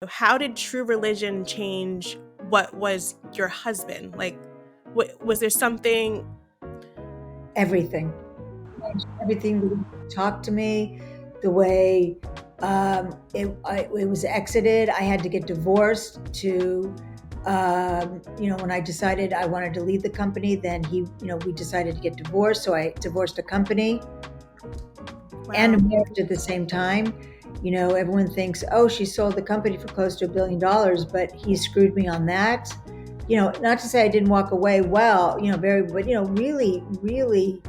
How did true religion change what was your husband? Like, was there something? Everything. Everything, the way he talked to me, the way it was exited. I had to get divorced to, when I decided I wanted to leave the company, then we decided to get divorced. So I divorced a company and a Wow. marriage at the same time. Everyone thinks, oh, she sold the company for close to $1 billion, but he screwed me on that. Not to say I didn't walk away well, but really, really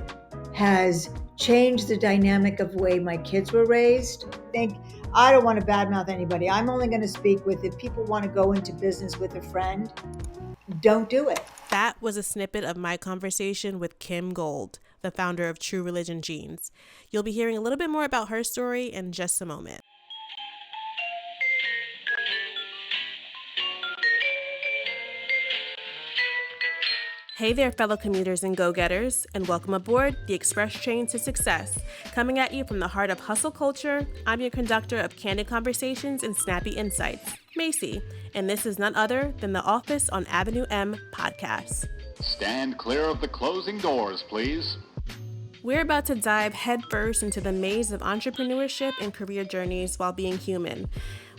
has changed the dynamic of the way my kids were raised. I don't want to badmouth anybody. I'm only going to speak with if people want to go into business with a friend, don't do it. That was a snippet of my conversation with Kym Gold, the founder of True Religion Jeans. You'll be hearing a little bit more about her story in just a moment. Hey there, fellow commuters and go-getters, and welcome aboard the Express Train to Success. Coming at you from the heart of hustle culture, I'm your conductor of candid conversations and snappy insights, Macy, and this is none other than the Office on Avenue M podcast. Stand clear of the closing doors, please. We're about to dive headfirst into the maze of entrepreneurship and career journeys while being human,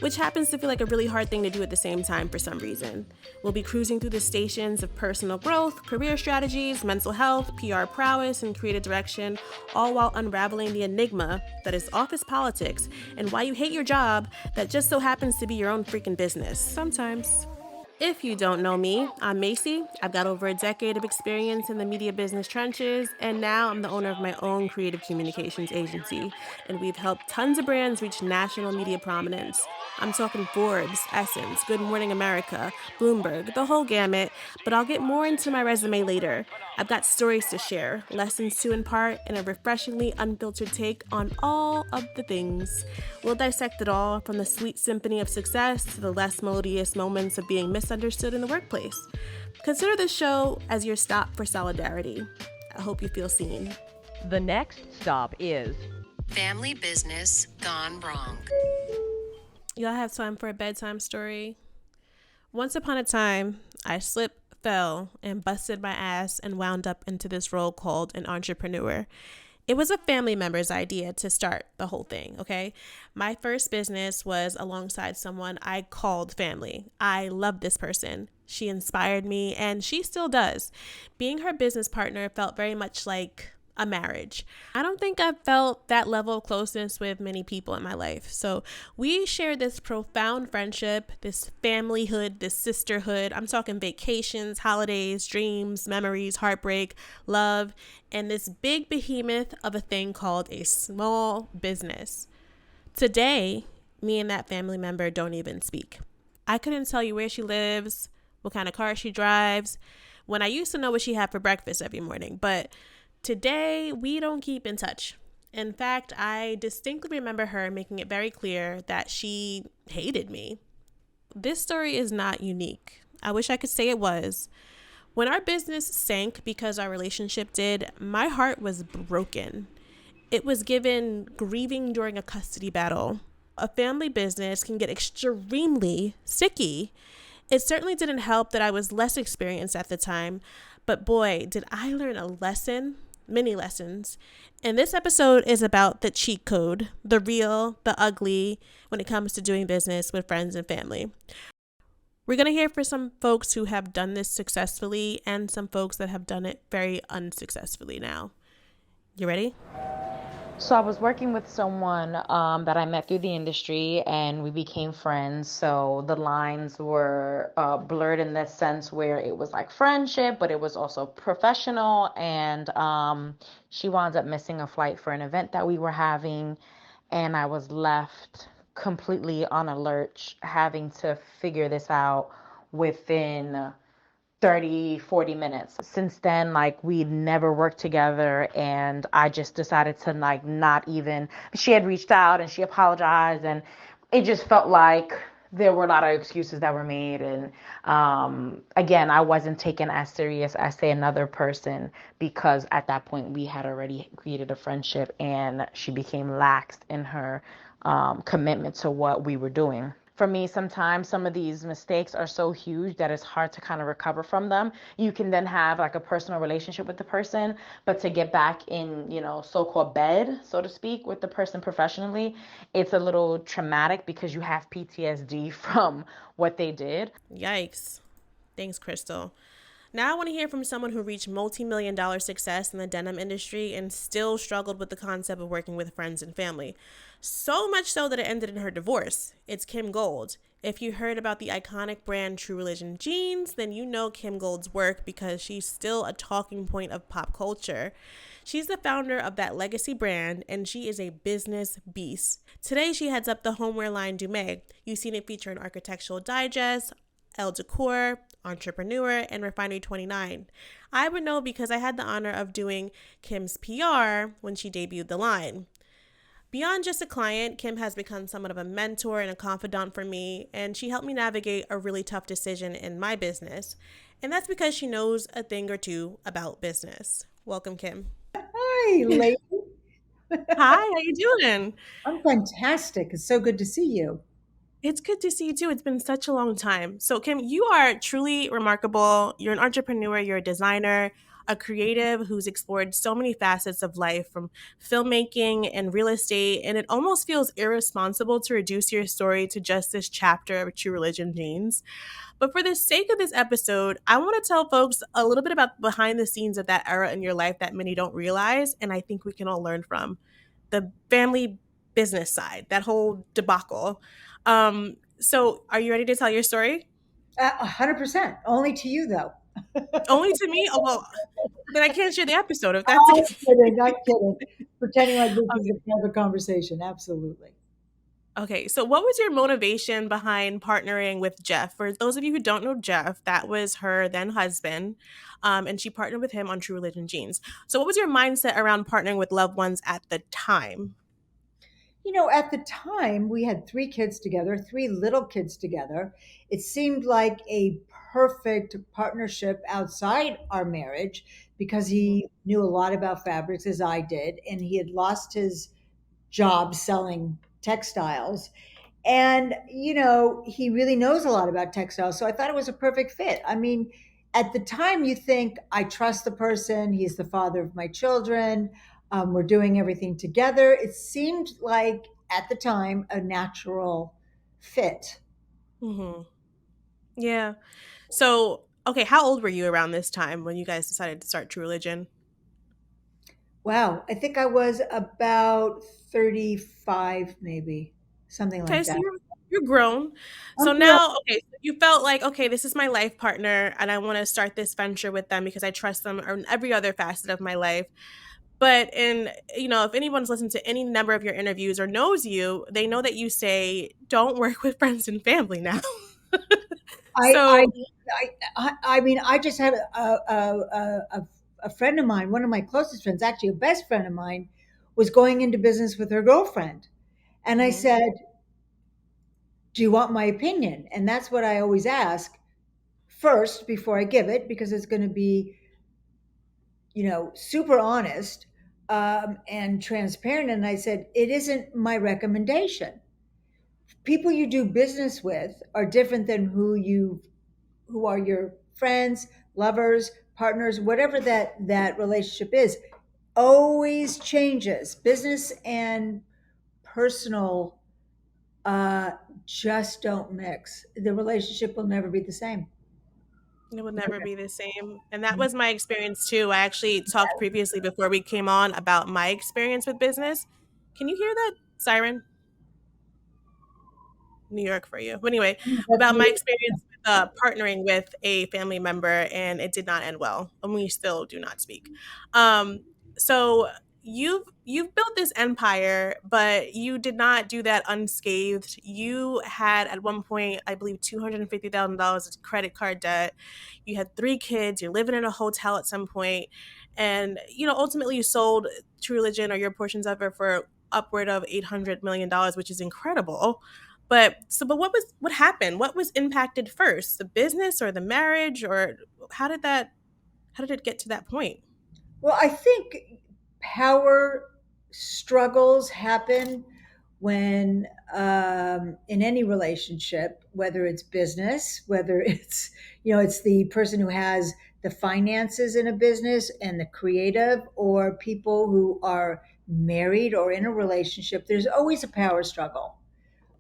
which happens to feel like a really hard thing to do at the same time for some reason. We'll be cruising through the stations of personal growth, career strategies, mental health, PR prowess, and creative direction, all while unraveling the enigma that is office politics and why you hate your job that just so happens to be your own freaking business sometimes. If you don't know me, I'm Macy. I've got over a decade of experience in the media business trenches, and now I'm the owner of my own creative communications agency, and we've helped tons of brands reach national media prominence. I'm talking Forbes, Essence, Good Morning America, Bloomberg, the whole gamut, but I'll get more into my resume later. I've got stories to share, lessons to impart, and a refreshingly unfiltered take on all of the things. We'll dissect it all, from the sweet symphony of success to the less melodious moments of being misunderstood in the workplace. Consider this show as your stop for solidarity. I hope you feel seen. The next stop is Family Business Gone Wrong. Y'all have time for a bedtime story? Once upon a time, I slipped, fell, and busted my ass and wound up into this role called an entrepreneur. It was a family member's idea to start the whole thing, okay? My first business was alongside someone I called family. I love this person. She inspired me, and she still does. Being her business partner felt very much like a marriage. I don't think I've felt that level of closeness with many people in my life. So we shared this profound friendship, this familyhood, this sisterhood. I'm talking vacations, holidays, dreams, memories, heartbreak, love, and this big behemoth of a thing called a small business. Today, me and that family member don't even speak. I couldn't tell you where she lives, what kind of car she drives, when I used to know what she had for breakfast every morning, but today, we don't keep in touch. In fact, I distinctly remember her making it very clear that she hated me. This story is not unique. I wish I could say it was. When our business sank because our relationship did, my heart was broken. It was given grieving during a custody battle. A family business can get extremely sticky. It certainly didn't help that I was less experienced at the time, but boy, did I learn a lesson. Many lessons. And this episode is about the cheat code, the real, the ugly, when it comes to doing business with friends and family. We're going to hear from some folks who have done this successfully and some folks that have done it very unsuccessfully now. You ready? So I was working with someone that I met through the industry, and we became friends. So the lines were blurred in this sense where it was like friendship, but it was also professional. And she wound up missing a flight for an event that we were having, and I was left completely on a lurch, having to figure this out within 30-40 minutes. Since then, like, we never worked together, and I just decided to, like, not even, she had reached out and she apologized, and it just felt like there were a lot of excuses that were made. And again, I wasn't taken as serious as, say, another person, because at that point we had already created a friendship and she became lax in her commitment to what we were doing. for me, sometimes some of these mistakes are so huge that it's hard to kind of recover from them. You can then have like a personal relationship with the person, but to get back in, so-called bed, so to speak, with the person professionally, it's a little traumatic because you have PTSD from what they did. Yikes. Thanks, Crystal. Now I want to hear from someone who reached multi-million-dollar success in the denim industry and still struggled with the concept of working with friends and family. So much so that it ended in her divorce. It's Kym Gold. If you heard about the iconic brand True Religion jeans, then you know Kym Gold's work because she's still a talking point of pop culture. She's the founder of that legacy brand, and she is a business beast. Today, she heads up the homeware line Dumae. You've seen it feature in Architectural Digest, Elle Decor, Entrepreneur, and Refinery 29. I would know because I had the honor of doing Kym's PR when she debuted the line. Beyond just a client, Kym has become somewhat of a mentor and a confidant for me, and she helped me navigate a really tough decision in my business. And that's because she knows a thing or two about business. Welcome, Kym. Hi, lady. Hi, how you doing? I'm fantastic. It's so good to see you. It's good to see you too. It's been such a long time. So, Kym, you are truly remarkable. You're an entrepreneur, you're a designer, a creative who's explored so many facets of life from filmmaking and real estate. And it almost feels irresponsible to reduce your story to just this chapter of True Religion jeans. But for the sake of this episode, I want to tell folks a little bit about behind the scenes of that era in your life that many don't realize. And I think we can all learn from the family business side, that whole debacle. So are you ready to tell your story? 100%. Only to you, though. Only to me? Oh, well, then I can't share the episode if that's I'm the case. kidding. I'm kidding. Pretending like this is a private conversation. Absolutely. Okay, so what was your motivation behind partnering with Jeff? For those of you who don't know Jeff, that was her then husband, and she partnered with him on True Religion jeans. So what was your mindset around partnering with loved ones at the time? At the time, we had three kids together, three little kids together. It seemed like a perfect partnership outside our marriage because Mhm. he knew a lot about fabrics as I did, and he had lost his job selling textiles. And, he really knows a lot about textiles. So I thought it was a perfect fit. I mean, at the time, you think, I trust the person. He's the father of my children. We're doing everything together. It seemed like, at the time, a natural fit. Mhm. Yeah. So, okay, how old were you around this time when you guys decided to start True Religion? Wow. I think I was about 35, maybe, something Okay, like so that. you're grown. So I'm grown. now, okay, so you felt like, okay, this is my life partner and I want to start this venture with them because I trust them in every other facet of my life. But if anyone's listened to any number of your interviews or knows you, they know that you say don't work with friends and family now. I, I, So, I mean, I just had a friend of mine, one of my closest friends, actually a best friend of mine, was going into business with her girlfriend. And I mhm, said, do you want my opinion? And that's what I always ask first before I give it, because it's going to be, super honest and transparent. And I said, it isn't my recommendation. People you do business with are different than who are your friends, lovers, partners, whatever that relationship is, always changes. Business and personal uh, just don't mix. The relationship will never be the same. it would never be the same. And that was my experience too. I actually talked previously before we came on about my experience with business. Can you hear that siren? New York for you. But anyway, That's about my me. experience with partnering with a family member, and it did not end well, and we still do not speak. Um, so you've built this empire, but you did not do that unscathed. You had at one point, I believe, $250,000 of credit card debt. You had three kids. You're living in a hotel at some point, and ultimately you sold True Religion or your portions of it for upward of $800 million, which is incredible. But what happened? What was impacted first? The business or the marriage, or how did that how did it get to that point? Well, I think power struggles happen when in any relationship, whether it's business, whether it's, it's the person who has the finances in a business and the creative, or people who are married or in a relationship, there's always a power struggle.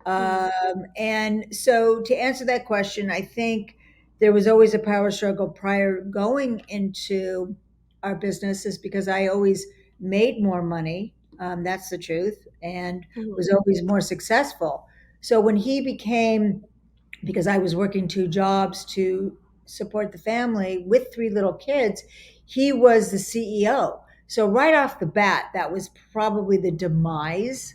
Mm-hmm. And so, to answer that question, I think there was always a power struggle prior going into our businesses because I always made more money. That's the truth, and was always more successful. So when he became, because I was working two jobs to support the family with three little kids, he was the CEO. So right off the bat, that was probably the demise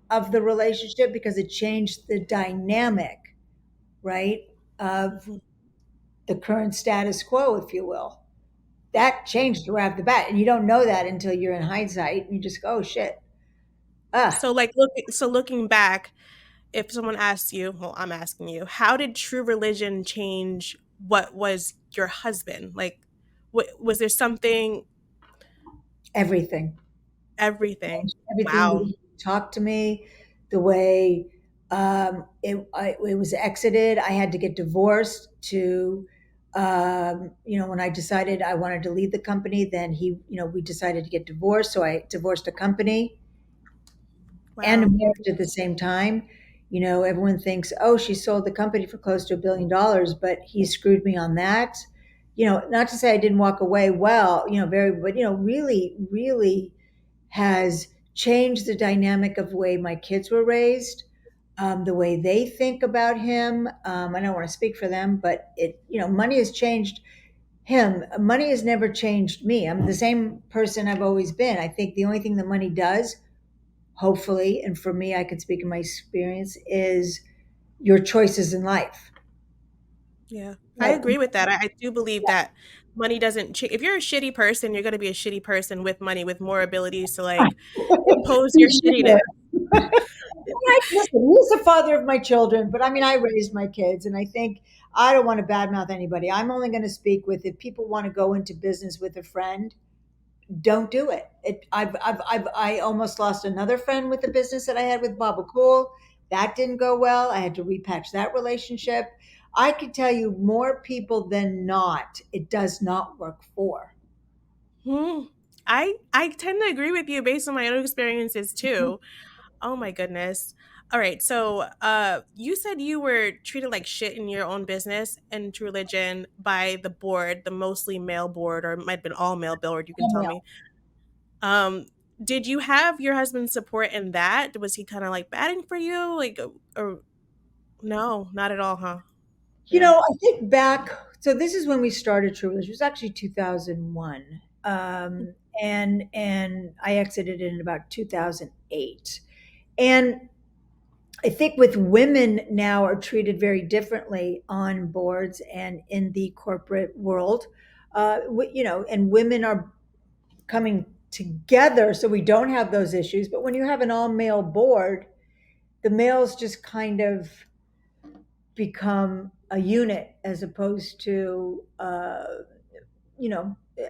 of the relationship because it changed the dynamic, right, of Mm-hmm. the current status quo, if you will. That changed right off the bat. And you don't know that until you're in hindsight and you just go, oh shit. Ah, Looking back, if someone asks you, well, I'm asking you, how did true religion change what was your husband? Like, was there something, everything. everything? Everything, the way Wow. he talked to me, the way it was exited. I had to get divorced to, when I decided I wanted to leave the company, then we decided to get divorced. So I divorced the company and a Wow. marriage at the same time. Everyone thinks, oh, she sold the company for close to $1 billion, but he screwed me on that. Not to say I didn't walk away well, but really, really has changed the dynamic of the way my kids were raised, the way they think about him. I don't want to speak for them, but money has changed him. Money has never changed me. I'm the same person I've always been. I think the only thing that money does, hopefully, and for me, I can speak in my experience, is your choices in life. Yeah. I Like, agree with that. I do believe that money doesn't change. If you're a shitty person, you're going to be a shitty person with money, with more abilities to like impose your he's shittiness. listen, he's the father of my children, but I mean, I raised my kids, and I think I don't want to badmouth anybody. I'm only going to speak with, if people want to go into business with a friend, don't do it. I almost lost another friend with the business that I had with Baba Cool. That didn't go well. I had to repatch that relationship. I can tell you more people than not, it does not work for. Hmm. I tend to agree with you based on my own experiences too. Oh my goodness. All right. So, you said you were treated like shit in your own business and True Religion by the board, the mostly male board, or it might have been all male board. You can tell me. Um, did you have your husband's support in that? Was he kind of like batting for you, like, or no, not at all, huh? Yeah. I think back, so this is when we started True Religion. It was actually 2001. And I exited in about 2008. And I think with women now are treated very differently on boards and in the corporate world. And women are coming together so we don't have those issues. But when you have an all male board, the males just kind of become a unit as opposed to,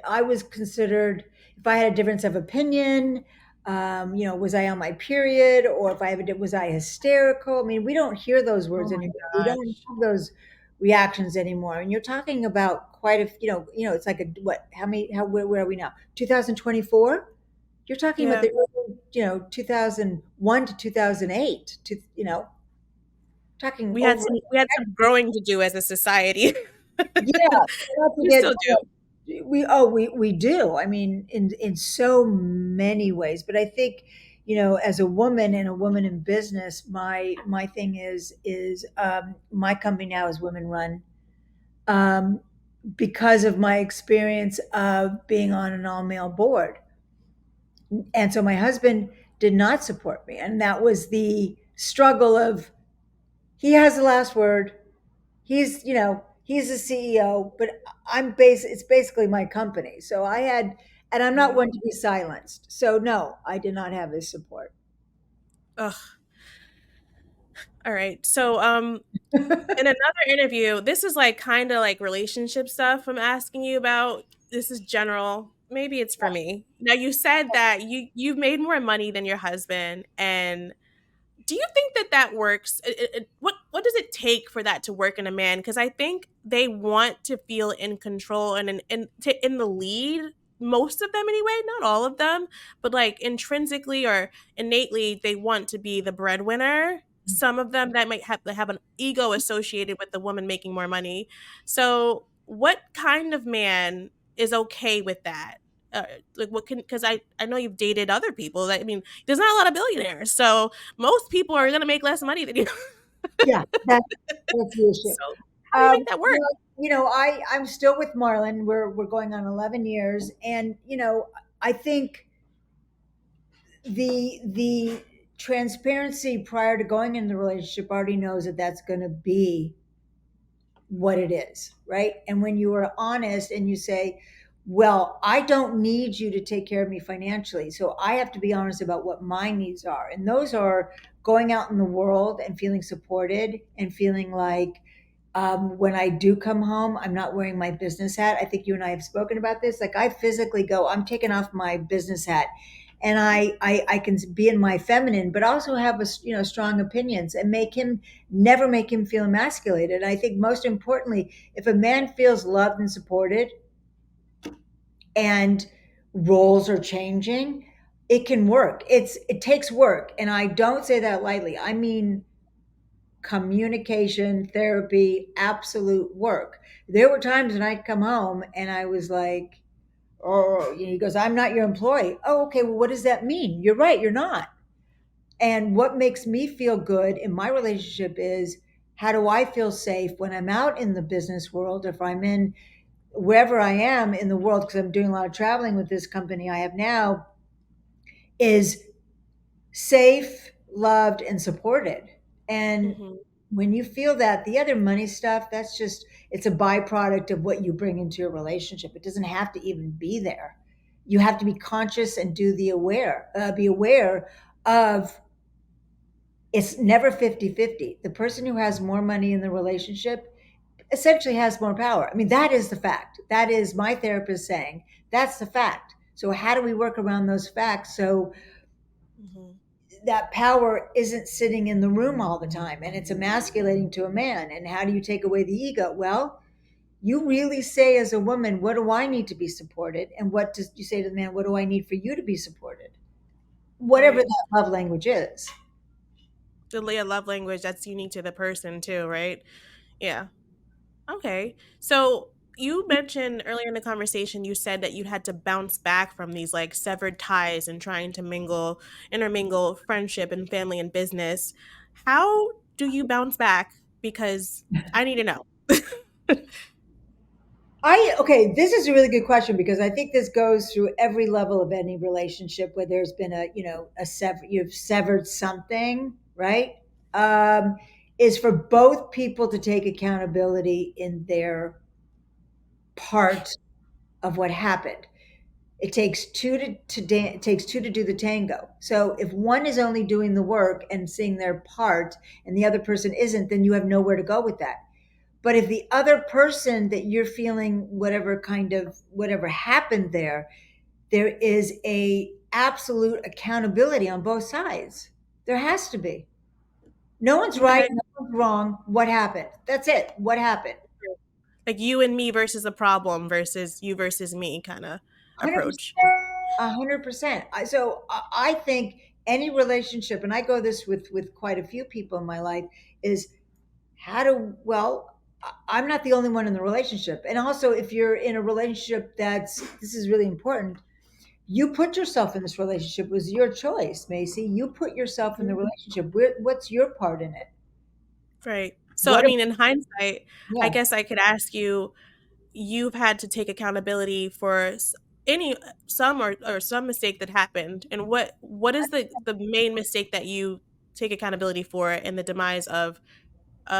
I was considered, if I had a difference of opinion, was I on my period, or if I have was I hysterical? I mean, we don't hear those Oh words my anymore. We don't gosh. have those reactions anymore. And you're talking about quite a, it's like a, what, how many, where are we now? 2024? You're talking about Yeah. the early, 2001 to 2008, talking over. We had some growing to do as a society. Yeah, not to We get, still do. we do. I mean, in so many ways. But I think, as a woman and a woman in business, my thing is my company now is women run, um, because of my experience of being on an all male board, and so my husband did not support me, and that was the struggle of, he has the last word. He's the CEO, but it's basically my company. So I had, and I'm not Yeah. one to be silenced. So no, I did not have his support. Ugh. All right. So, in another interview, this is like kind of like relationship stuff I'm asking you about. This is general. maybe it's for me. Now you said that you've made more money than your husband, and do you think that that works? What does it take for that to work in a man? Because I think they want to feel in control and in the lead. Most of them, anyway, not all of them, but like intrinsically or innately, they want to be the breadwinner. Some of them that might have an ego associated with the woman making more money. So, what kind of man is okay with that? Like, what can, because I know you've dated other people. That, I mean, there's not a lot of billionaires, so most people are going to make less money than you. Yeah, that's the issue. So how do you make that work? Well, I'm still with Marlon. We're going on 11 years, and I think the transparency prior to going into the relationship already knows that that's going to be what it is, right? And when you are honest and you say, well, I don't need you to take care of me financially, so I have to be honest about what my needs are. And those are going out in the world and feeling supported and feeling like, when I do come home, I'm not wearing my business hat. I think you and I have spoken about this. Like, I physically go, I'm taking off my business hat, and I can be in my feminine, but also have strong opinions and never make him feel emasculated. I think most importantly, if a man feels loved and supported, and roles are changing, it can work. It takes work, and I don't say that lightly. I mean communication, therapy, absolute work. There were times when I'd come home and I was like, oh, he goes, I'm not your employee. Oh, okay. Well, what does that mean? You're right. You're not. And what makes me feel good in my relationship is, how do I feel safe when I'm out in the business world? If I'm in wherever I am in the world, because I'm doing a lot of traveling with this company I have now, is safe, loved, and supported. And Hmm. when you feel that, the other money stuff, it's a byproduct of what you bring into your relationship. It doesn't have to even be there. You have to be conscious and be aware of, it's never 50-50. The person who has more money in the relationship essentially has more power. I mean, that is the fact. That is my therapist saying that's the fact. So how do we work around those facts so Hmm. that power isn't sitting in the room all the time and it's emasculating to a man? And how do you take away the ego? Well, you really say as a woman, what do I need to be supported? And what do you say to the man, what do I need for you to be supported? Whatever Right. that love language is. The love language that's unique to the person too, right? Yeah. Okay. So you mentioned earlier in the conversation, you said that you had to bounce back from these like severed ties and trying to intermingle friendship and family and business. How do you bounce back? Because I need to know. Okay, this is a really good question, because I think this goes through every level of any relationship where there's been you've severed something, right? Um, is for both people to take accountability in their part of what happened. It takes it takes two to do the tango. So if one is only doing the work and seeing their part and the other person isn't, then you have nowhere to go with that. But if the other person that you're feeling whatever happened there is a absolute accountability on both sides. There has to be. No one's right, Okay. no one's wrong. What happened? That's it. What happened? Like you and me versus a problem versus you versus me kind of 100%. approach. 100%. I think any relationship, and I go this with quite a few people in my life, is how to well I'm not the only one in the relationship. And also, if you're in a relationship, this is really important, you put yourself in this relationship. It was your choice, Macy. You put yourself in the Mhm. relationship. What's your part in it? Right. So, I What mean, in hindsight, I Yeah. guess I could ask you, you've had to take accountability for any some or some mistake that happened, and what is the main mistake that you take accountability for in the demise of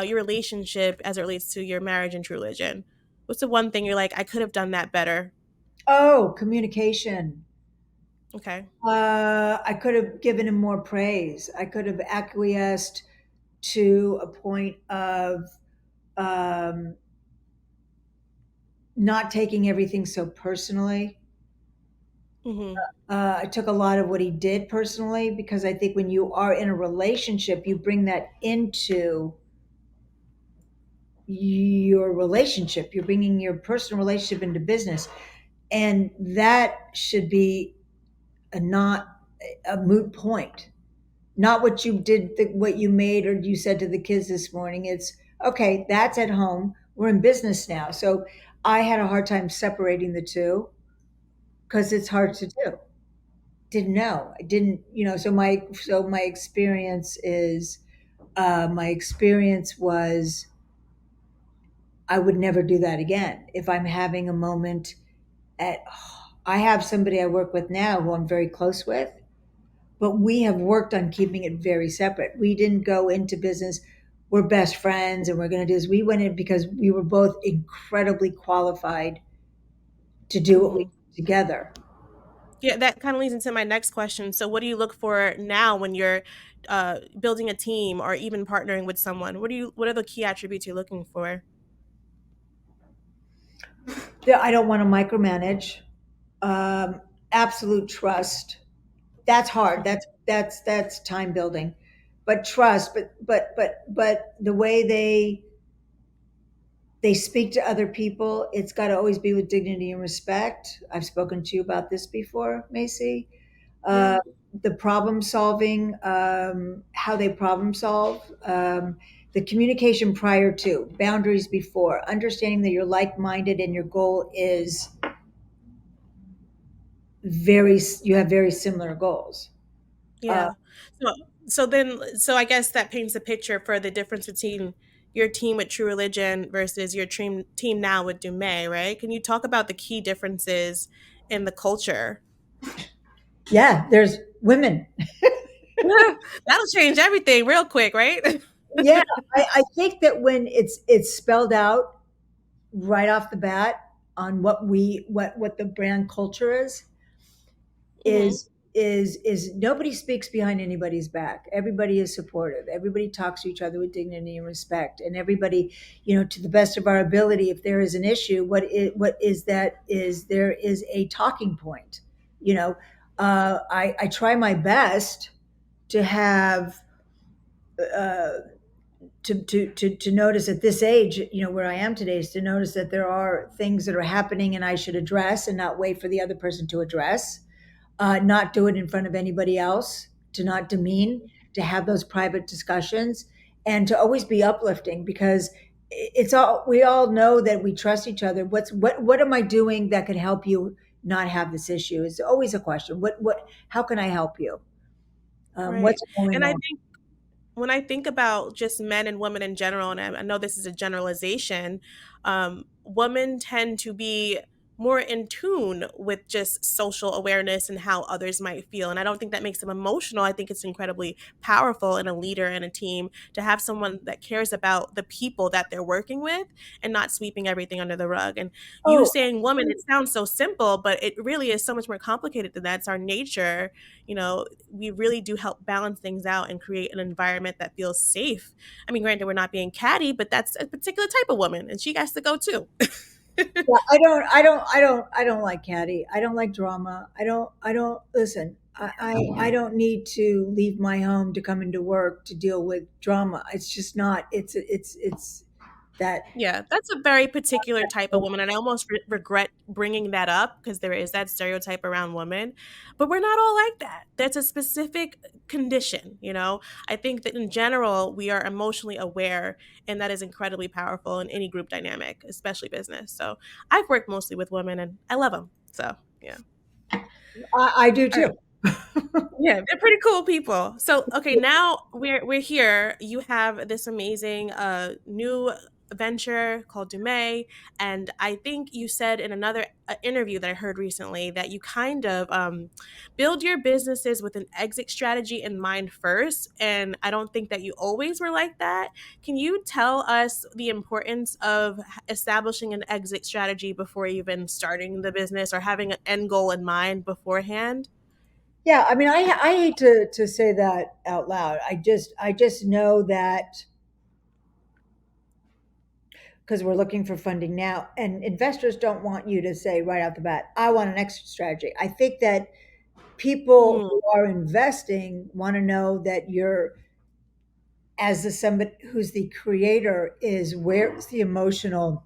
your relationship as it relates to your marriage and true religion? What's the one thing you're like, I could have done that better? Oh, communication. Okay. I could have given him more praise. I could have acquiesced to a point of um, not taking everything so personally. Mm-hmm. I took a lot of what he did personally because I think when you are in a relationship, you bring that into your relationship. You're bringing your personal relationship into business, and that should be a not a moot point. Not what you did, what you made or you said to the kids this morning. It's okay. That's at home. We're in business now, so I had a hard time separating the two because it's hard to do. Didn't know. I didn't, so my experience is my experience was I would never do that again. If I'm having a moment at I have somebody I work with now who I'm very close with, but we have worked on keeping it very separate. We didn't go into business, we're best friends and we're going to do this. We went in because we were both incredibly qualified to do what we Mm-hmm. do together. Yeah, that kind of leads into my next question. So, what do you look for now when you're building a team or even partnering with someone? What are the key attributes you're looking for? Yeah, I don't want to micromanage. Um, Absolute trust. That's hard. That's time building, but trust. But the way they speak to other people, it's got to always be with dignity and respect. I've spoken to you about this before, Macy. Yeah. Uh, the problem solving, how they problem solve, the communication prior to, boundaries before, understanding that you're like minded and your goal is you have very similar goals. Uh, Yeah. So so I guess that paints a picture for the difference between your team with True Religion versus your team now with Dumae, right? Can you talk about the key differences in the culture? yeah, there's women. That'll change everything real quick, right? Yeah, I think that when it's spelled out right off the bat on what the brand culture Hmm. is nobody speaks behind anybody's back. Everybody is supportive. Everybody talks to each other with dignity and respect, and everybody, to the best of our ability, if there is an issue, what is that is there is a talking point. You know, I try my best to have. To notice at this age, where I am today, is to notice that there are things that are happening and I should address and not wait for the other person to address, not do it in front of anybody else, to not demean, to have those private discussions, and to always be uplifting because we all know that we trust each other. What am I doing that could help you not have this issue? Is always a question. How can I help you? Right. What's going And I on? think when I think about just men and women in general, and I know this is a generalization, women tend to be more in tune with just social awareness and how others might feel. And I don't think that makes them emotional. I think it's incredibly powerful in a leader and a team to have someone that cares about the people that they're working with and not sweeping everything under the rug. And you Oh, saying woman, it sounds so simple, but it really is so much more complicated than that. It's our nature. We really do help balance things out and create an environment that feels safe. I mean, granted, we're not being catty, but that's a particular type of woman, and she has to go too. yeah, I don't like catty. I don't like drama. I don't listen. I don't need to leave my home to come into work to deal with drama. It's just not. It's that. Yeah, that's a very particular type of woman, and I almost regret bringing that up because there is that stereotype around women, but we're not all like that. That's a specific condition. I think that in general, we are emotionally aware, and that is incredibly powerful in any group dynamic, especially business. So I've worked mostly with women, and I love them. So yeah. I do All right. too. Yeah, they're pretty cool people. So, okay, now we're here. You have this amazing new venture called Dumae, and I think you said in another interview that I heard recently that you kind of build your businesses with an exit strategy in mind first, and I don't think that you always were like that. Can you tell us the importance of establishing an exit strategy before even starting the business or having an end goal in mind beforehand? Yeah, I mean, I hate to say that out loud. I just know that because we're looking for funding now. And investors don't want you to say right out the bat, I want an exit strategy. I think that people Mm. who are investing want to know that you're, as the somebody who's the creator, is where's the emotional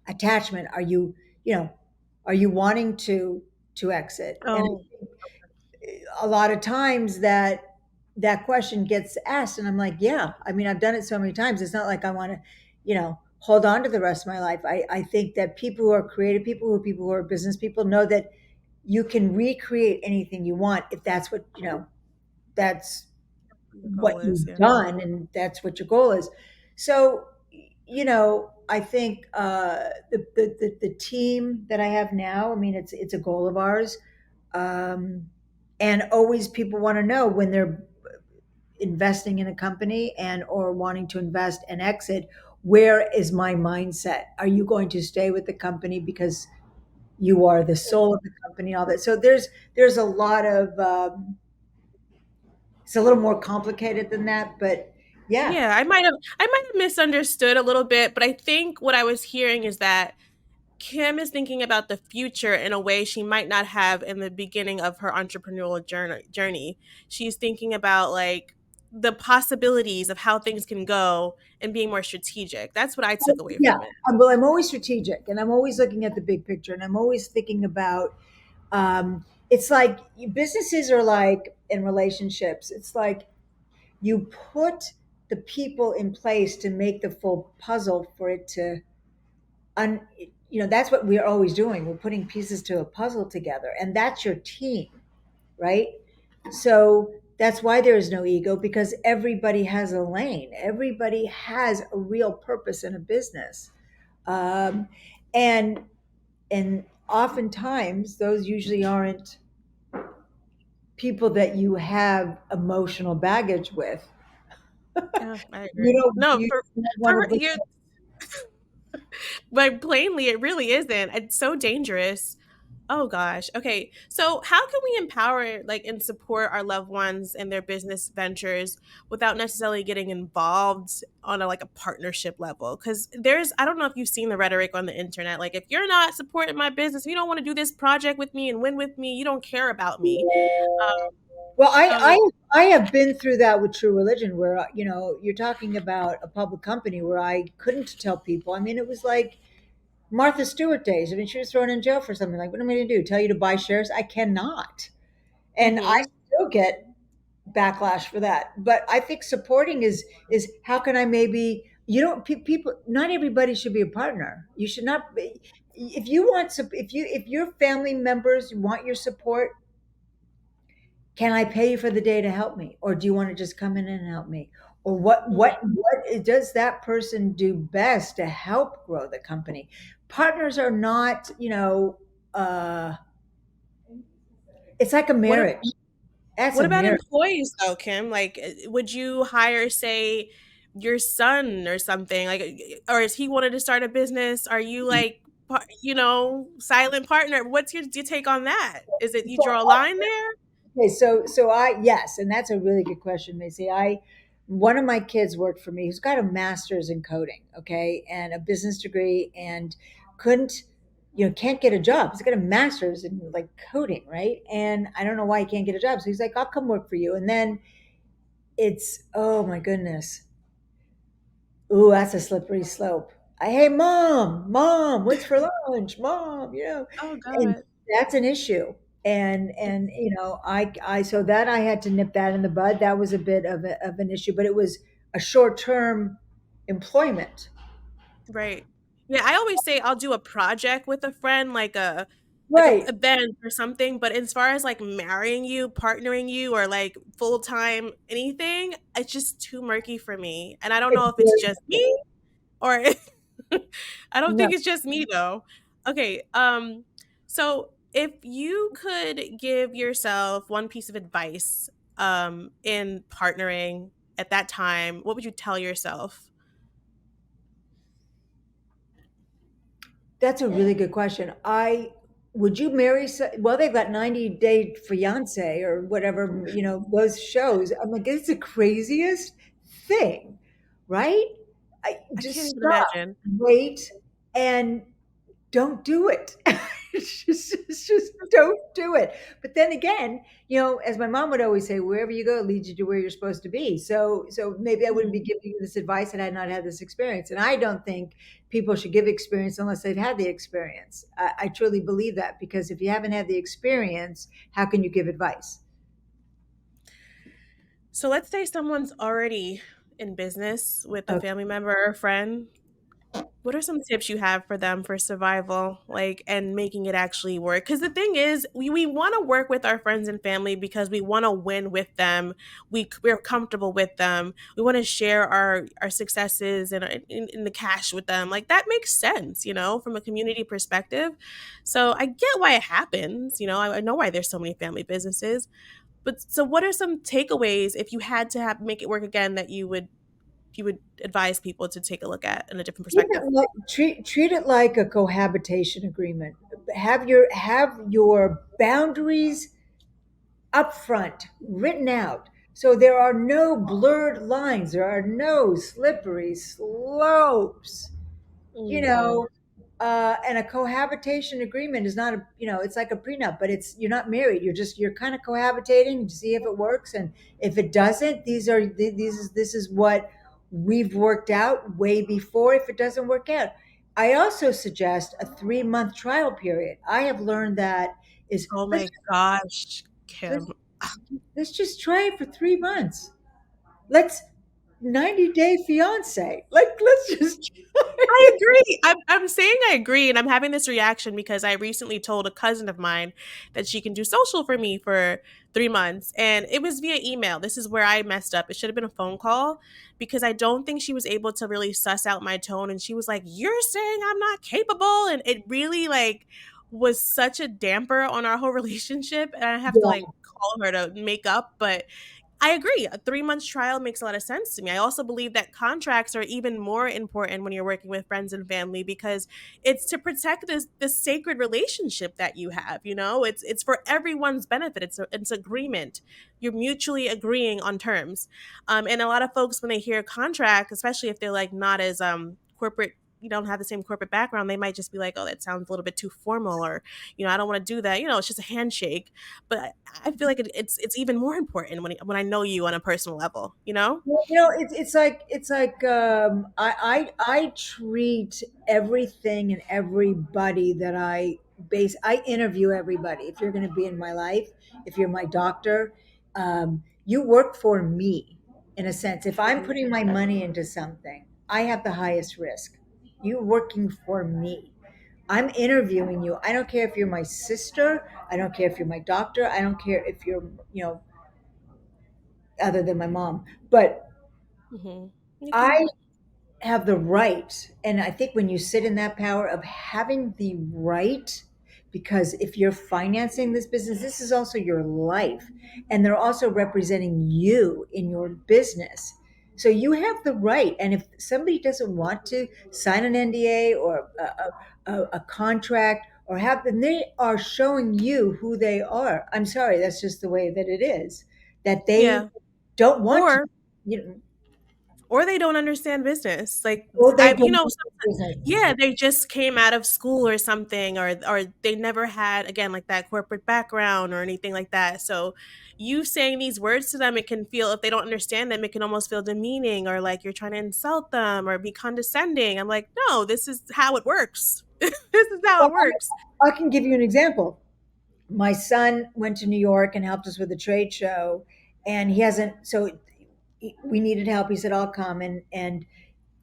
attachment? Are you, you know, are you wanting to exit? And Oh, a lot of times that question gets asked, and I'm like, yeah, I mean, I've done it so many times. It's not like I want to, hold on to the rest of my life. I think that people who are creative people who are business people know that you can recreate anything you want if that's what, that's the what goal is, you've yeah. done and that's what your goal is. So, I think the team that I have now, I mean, it's a goal of ours. Um, and always people want to know when they're investing in a company and or wanting to invest and exit, where is my mindset? Are you going to stay with the company because you are the soul of the company, all that? So there's a lot of it's a little more complicated than that, but yeah. Yeah, I might have misunderstood a little bit, but I think what I was hearing is that Kym is thinking about the future in a way she might not have in the beginning of her entrepreneurial journey. She's thinking about like the possibilities of how things can go and being more strategic. That's what I took away Yeah, from it. well, I'm always strategic, and I'm always looking at the big picture, and I'm always thinking about. It's like businesses are like in relationships. It's like you put the people in place to make the full puzzle for it to. Un, that's what we're always doing. We're putting pieces to a puzzle together, and that's your team, right? So that's why there is no ego, because everybody has a lane. Everybody has a real purpose in a business. Um, and and oftentimes those usually aren't people that you have emotional baggage with. Yeah, I You agree. don't No, you for don't for want to bring. you, but plainly, it really isn't. It's so dangerous. Oh gosh. Okay. So how can we empower like and support our loved ones in their business ventures without necessarily getting involved on a like a partnership level? Cuz there's I don't know if you've seen the rhetoric on the internet like if you're not supporting my business, if you don't want to do this project with me and win with me, you don't care about me. Well, So I have been through that with True Religion, where you're talking about a public company where I couldn't tell people. I mean, it was like Martha Stewart days. I mean, she was thrown in jail for something. Like, what am I going to do? Tell you to buy shares? I cannot, and I mhm. still get backlash for that. But I think supporting is how can I maybe you don't people. Not everybody should be a partner. You should not be. If you want if your family members want your support, can I pay you for the day to help me, or do you want to just come in and help me? Or Mhm. what does that person do best to help grow the company? Partners are not, uh, it's like a What marriage. That's What a about marriage. employees though, Kim? Like, would you hire, say, your son or something? Like, or is he wanted to start a business? Are you like, silent partner? What's your take on that? Is it you So draw a line there? Okay, so I yes, and that's a really good question, Macy. I One of my kids worked for me who's got a master's in coding, okay, and a business degree, and couldn't, can't get a job. He's got a master's in like coding, right? And I don't know why he can't get a job. So he's like, I'll come work for you. And then it's, oh my goodness, ooh, that's a slippery slope. Hey, mom, what's for lunch, mom? Oh And God. that's an issue. And I so that I had to nip that in the bud. That was a bit of an issue, but it was a short term employment. Right. Yeah, I always say I'll do a project with a friend, like a Right. event or something. But as far as like marrying you, partnering you, or like full time anything, it's just too murky for me. And I don't know It's if it's very just me or I don't no. think it's just me though. Okay, so if you could give yourself one piece of advice in partnering at that time, what would you tell yourself? That's a really good question. I Would you marry? Well, they've got 90-day fiance or whatever, those shows. I'm like, it's the craziest thing, right? I can't Just even stop, imagine. wait, and don't do it. It's just don't do it. But then again, as my mom would always say, wherever you go leads you to where you're supposed to be. So maybe I wouldn't be Mhm. giving you this advice had I not had this experience. And I don't think people should give experience unless they've had the experience. I truly believe that, because if you haven't had the experience, how can you give advice? So let's say someone's already in business with a Okay. family member or a friend. What are some tips you have for them for survival, like, and making it actually work? Because the thing is, we want to work with our friends and family because we want to win with them. We're comfortable with them. We want to share our successes and in the cash with them. Like that makes sense, from a community perspective. So I get why it happens. I know why there's so many family businesses. But so, what are some takeaways if you had to have make it work again that you would advise people to take a look at in a different perspective? Treat it like a cohabitation agreement. Have your boundaries upfront, written out. So there are no blurred lines, there are no slippery slopes, you Hmm. know. And a cohabitation agreement is not it's like a prenup, but you're not married. You're kind of cohabitating to see if it works, and if it doesn't, this is what we've worked out way before. If it doesn't work out, I also suggest a 3-month trial period. I have learned that is Oh let's my gosh, Kim. let's let's just try it for 3 months. Let's 90-day fiance. Like, let's just I agree. I'm saying I agree, and I'm having this reaction because I recently told a cousin of mine that she can do social for me for 3 months, and it was via email. This is where I messed up. It should have been a phone call because I don't think she was able to really suss out my tone, and she was like, "You're saying I'm not capable," and it really like was such a damper on our whole relationship, and I have to yeah. like call her to make up, but I agree. A 3 months trial makes a lot of sense to me. I also believe that contracts are even more important when you're working with friends and family because it's to protect this sacred relationship that you have. It's for everyone's benefit. It's agreement. You're mutually agreeing on terms. And a lot of folks when they hear contract, especially if they're like not as corporate. You don't have the same corporate background, they might just be like, oh, that sounds a little bit too formal, or, I don't want to do that. It's just a handshake. But I feel like it's even more important when I know you on a personal level, you know? Well, it's like I treat everything and everybody that I interview everybody. If you're going to be in my life, if you're my doctor, you work for me in a sense. If I'm Mhm. putting my money into something, I have the highest risk. You working for me. I'm interviewing you. I don't care if you're my sister. I don't care if you're my doctor. I don't care if you're, other than my mom. But Mhm. You can. I have the right. And I think when you sit in that power of having the right, because if you're financing this business, this is also your life. And they're also representing you in your business. So you have the right. And if somebody doesn't want to sign an NDA or a contract or have them, they are showing you who they are. I'm sorry, that's just the way that it is. That they Yeah. don't want to, Or you know, or they don't understand business. Like or they I don't want business. yeah, they just came out of school or something, or they never had again like that corporate background or anything like that. So you saying these words to them, it can feel, if they don't understand them, it can almost feel demeaning or like you're trying to insult them or be condescending. I'm like, no, this is how it works. This is how Well, it works. I can give you an example. My son went to New York and helped us with a trade show, and he hasn't. So we needed help. He said, "I'll come." And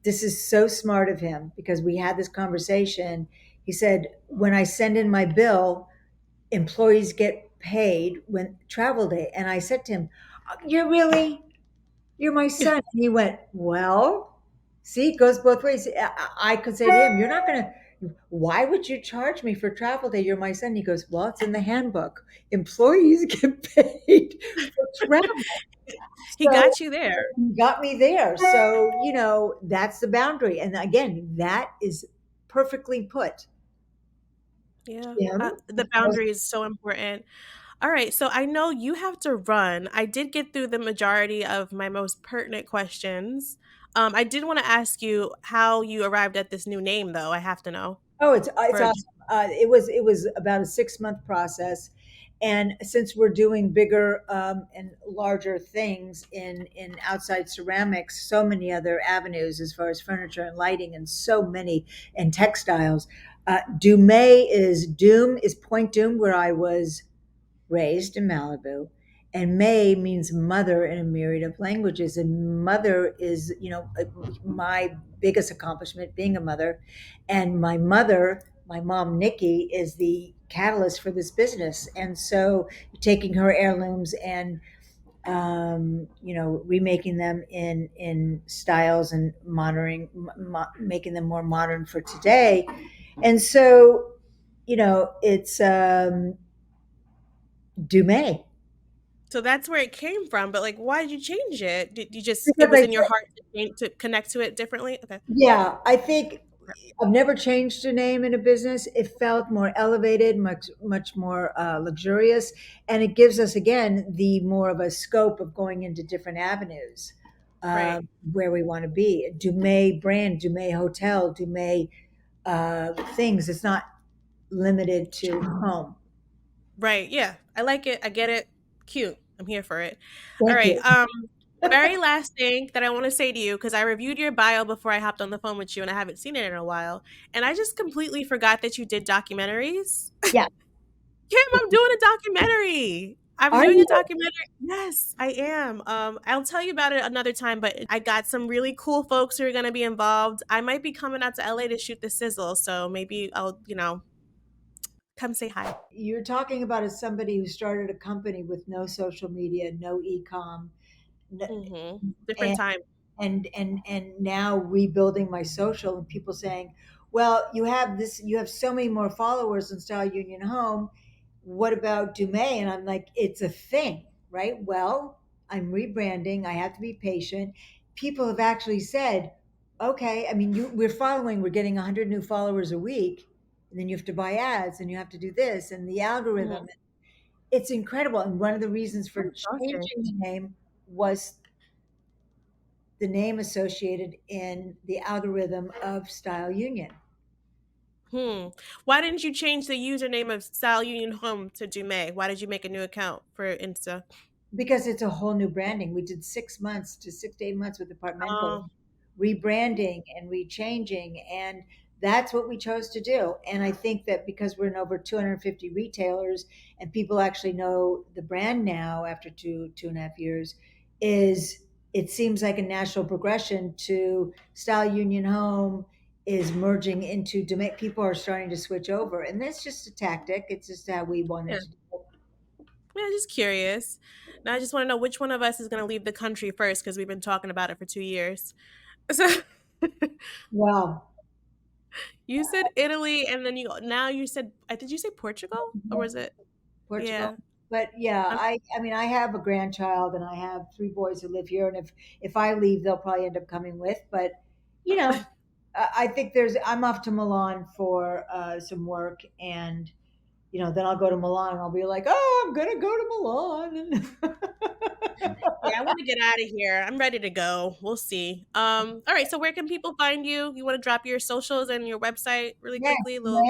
this is so smart of him because we had this conversation. He said, "When I send in my bill, employees get paid when travel day." And I said to him, "You're really you're my son." And he went, "Well, see, it goes both ways." I could say to him, "You're not going to, why would you charge me for travel day? You're my son." He goes, "Well, it's in the handbook. Employees get paid for travel." He So got you there. he got me there. So, that's the boundary. And again, that is perfectly put. Yeah. Kim, The boundary is so important. All right, so I know you have to run. I did get through the majority of my most pertinent questions. I did want to ask you how you arrived at this new name, though. I have to know. Oh, it's For awesome. It was about a 6 month process, and since we're doing bigger and larger things in outside ceramics, so many other avenues as far as furniture and lighting, and so many and textiles. Dumae is Doom is Point Doom, where I was raised in Malibu. And May means mother in a myriad of languages. And mother is, my biggest accomplishment being a mother. And my mother, my mom, Nikki, is the catalyst for this business. And so taking her heirlooms and remaking them in styles and making them more modern for today. And so, it's Dumae. So that's where it came from. But like, why did you change it? Did you just, it Because was I in your heart to connect to it differently? Okay. Yeah, I think I've never changed a name in a business. It felt more elevated, much more luxurious, and it gives us again the more of a scope of going into different avenues Right. where we want to be. Dumae brand, Dumae hotel, Dumae things. It's not limited to home. Right. Yeah. I like it. I get it. Cute. I'm here for it. All Thank right. you. Very last thing that I want to say to you, because I reviewed your bio before I hopped on the phone with you and I haven't seen it in a while. And I just completely forgot that you did documentaries. Yeah. Kim, I'm doing a documentary. I'm Are doing a you? documentary. Yes, I am. I'll tell you about it another time, but I got some really cool folks who are going to be involved. I might be coming out to LA to shoot the sizzle, so maybe I'll, come say hi. You're talking about as somebody who started a company with no social media, no e-com, Different and time. and now rebuilding my social, and people saying, well, you have so many more followers in Style Union Home, what about Dumae? And I'm like, it's a thing, right? Well, I'm rebranding, I have to be patient. People have actually said, okay, I mean, we're getting 100 new followers a week, and then you have to buy ads and you have to do this and the algorithm. Mhm. It's incredible, and one of the reasons for That's exhausting. changing the name was the name associated in the algorithm of Style Union, Hmm. Why didn't you change the username of Style Union Home to Dumae? Why did you make a new account for Insta? because it's a whole new branding. We did 6 months to 6 to 8 months with departmental Oh, rebranding and rechanging, and that's what we chose to do. And I think that because we're in over 250 retailers and people actually know the brand now after 2.5 years, is it seems like a natural progression to Style Union Home is merging into Domain. People are starting to switch over, and that's just a tactic. It's just how we wanted yeah. to do it. Yeah, just curious. Now I just want to know which one of us is going to leave the country first because we've been talking about it for 2 years. So Well, you said Italy, and then now you said, did you say Portugal or was it? Portugal. Yeah. But yeah, Um, I mean, I have a grandchild and I have three boys who live here, and if I leave, they'll probably end up coming with. But you know, I think I'm off to Milan for some work, and then I'll go to Milan and I'll be like, oh, I'm gonna go to Milan. yeah, I want to get out of here. I'm ready to go. We'll see. All right. So where can people find you? You want to drop your socials and your website really Yeah, quickly? Little.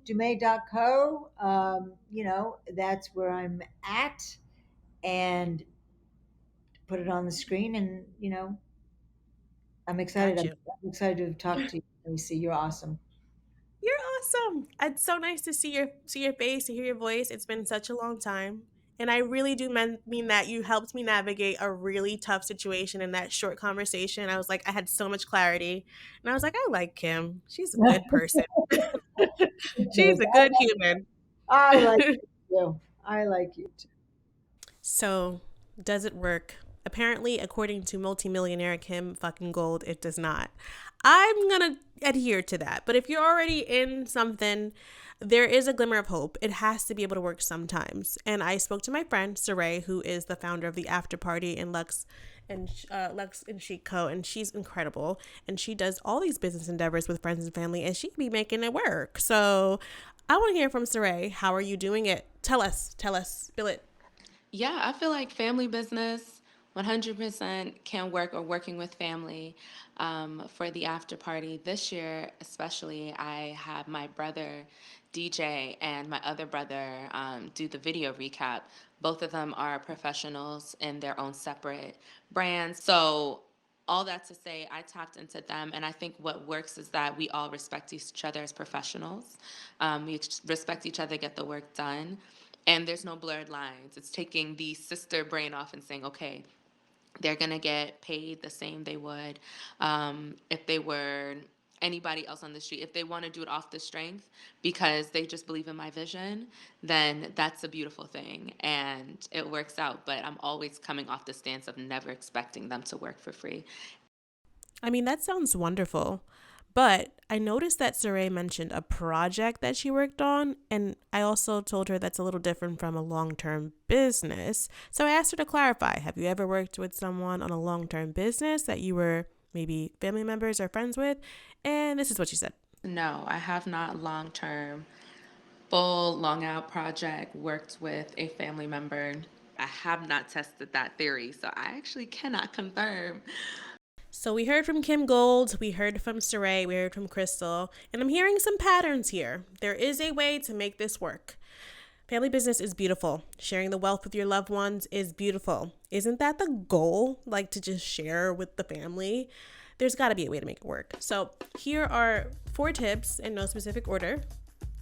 Dumae.co. That's where I'm at, and put it on the screen, and I'm excited. Got I'm, you. I'm excited to talk to you, Macy. You're awesome. You're awesome. It's so nice to see your face, to hear your voice. It's been such a long time. And I really do mean that you helped me navigate a really tough situation in that short conversation. I was like, I had so much clarity. And I was like, I like Kim. She's a good person. She's a good human. I like you too. I like you too. So, does it work? Apparently, according to multimillionaire Kym fucking Gold, it does not. I'm gonna adhere to that. But if you're already in something, there is a glimmer of hope. It has to be able to work sometimes. And I spoke to my friend Saray, who is the founder of the After Party in Lux and Chic Co. And she's incredible. And she does all these business endeavors with friends and family, and she be making it work. So I want to hear from Saray. How are you doing it? Tell us, spill it. Yeah, I feel like family business 100% can work or working with family for the after party. This year, especially, I have my brother DJ and my other brother do the video recap. Both of them are professionals in their own separate brands. So all that to say, I tapped into them, and I think what works is that we all respect each other as professionals. We respect each other, get the work done, and there's no blurred lines. It's taking the sister brain off and saying, okay, they're going to get paid the same they would if they were anybody else on the street. If they want to do it off the strength because they just believe in my vision, then that's a beautiful thing and it works out. But I'm always coming off the stance of never expecting them to work for free. I mean, that sounds wonderful. But I noticed that Saray mentioned a project that she worked on, and I also told her that's a little different from a long-term business. So I asked her to clarify, have you ever worked with someone on a long-term business that you were maybe family members or friends with? And this is what she said. No, I have not long-term, full long-out project worked with a family member. I have not tested that theory, so I actually cannot confirm. So we heard from Kym Gold, we heard from Saray, we heard from Crystal, and I'm hearing some patterns here. There is a way to make this work. Family business is beautiful. Sharing the wealth with your loved ones is beautiful. Isn't that the goal? Like to just share with the family? There's got to be a way to make it work. So here are 4 tips in no specific order.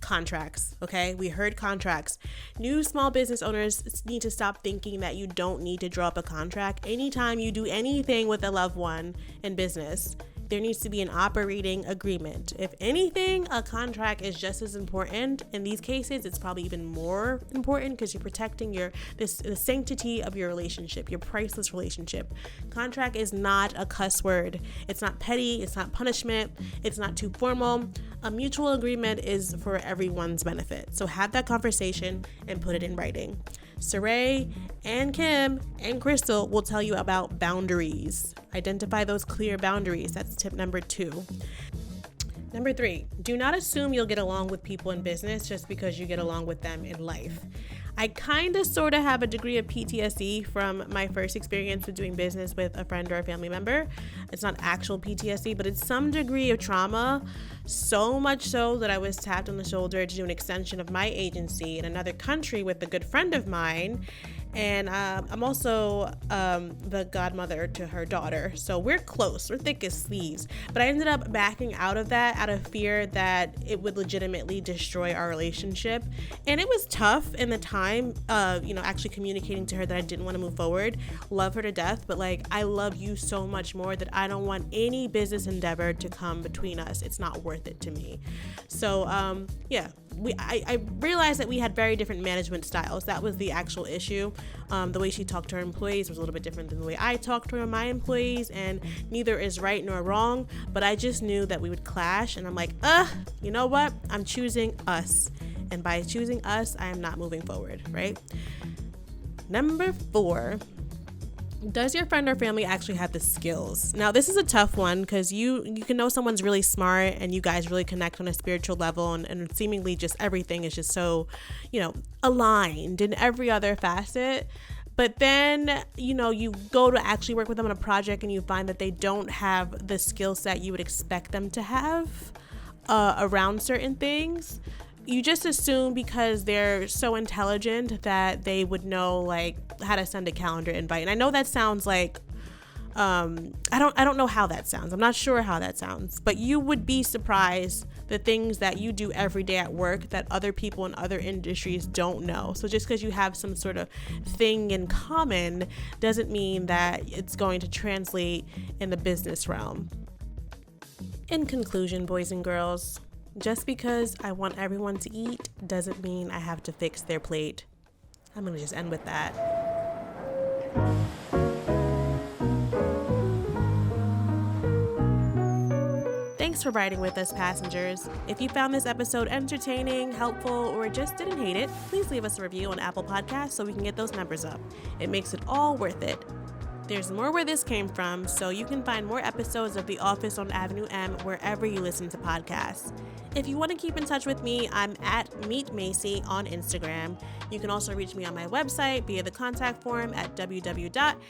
Contracts, okay? We heard contracts. New small business owners need to stop thinking that you don't need to draw up a contract. Anytime you do anything with a loved one in business, there needs to be an operating agreement. If anything, a contract is just as important. In these cases, it's probably even more important because you're protecting the sanctity of your relationship, your priceless relationship. Contract is not a cuss word. It's not petty. It's not punishment. It's not too formal. A mutual agreement is for everyone's benefit. So have that conversation and put it in writing. Saray and Kym and Crystal will tell you about boundaries. Identify those clear boundaries. That's tip number 2. Number 3, do not assume you'll get along with people in business just because you get along with them in life. I kind of sort of have a degree of PTSD from my first experience with doing business with a friend or a family member. It's not actual PTSD, but it's some degree of trauma, so much so that I was tapped on the shoulder to do an extension of my agency in another country with a good friend of mine. And I'm also the godmother to her daughter. So we're close. We're thick as thieves. But I ended up backing out of that out of fear that it would legitimately destroy our relationship. And it was tough in the time, actually communicating to her that I didn't want to move forward. Love her to death. But I love you so much more that I don't want any business endeavor to come between us. It's not worth it to me. So, I realized that we had very different management styles. That was the actual issue. The way she talked to her employees was a little bit different than the way I talked to my employees, and neither is right nor wrong, but I just knew that we would clash, and I'm like, you know what? I'm choosing us, and by choosing us, I am not moving forward, right? Number 4, does your friend or family actually have the skills? Now, this is a tough one because you can know someone's really smart and you guys really connect on a spiritual level and seemingly just everything is just so, aligned in every other facet. But then, you go to actually work with them on a project and you find that they don't have the skill set you would expect them to have around certain things. You just assume because they're so intelligent that they would know how to send a calendar invite. And I know that sounds like I don't know how that sounds. I'm not sure how that sounds, but you would be surprised the things that you do every day at work that other people in other industries don't know. So just because you have some sort of thing in common doesn't mean that it's going to translate in the business realm. In conclusion, boys and girls, just because I want everyone to eat doesn't mean I have to fix their plate. I'm going to just end with that. Thanks for riding with us, passengers. If you found this episode entertaining, helpful, or just didn't hate it, please leave us a review on Apple Podcasts so we can get those numbers up. It makes it all worth it. There's more where this came from, so you can find more episodes of The Office on Avenue M wherever you listen to podcasts. If you want to keep in touch with me, I'm at Meet Macy on Instagram. You can also reach me on my website via the contact form at www.macyharrell.com.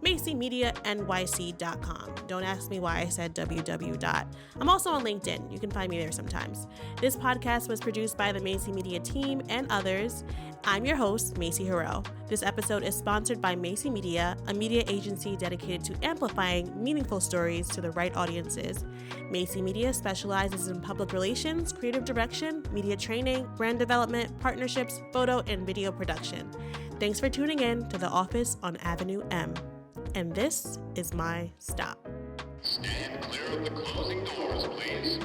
MacyMediaNYC.com. Don't ask me why I said www. I'm also on LinkedIn. You can find me there sometimes. This podcast was produced by the Macy Media team and others. I'm your host, Macy Harrell. This episode is sponsored by Macy Media, a media agency dedicated to amplifying meaningful stories to the right audiences. Macy Media specializes in public relations, creative direction, media training, brand development, partnerships, photo, and video production. Thanks for tuning in to The Office on Avenue M. And this is my stop. Stand clear of the closing doors, please.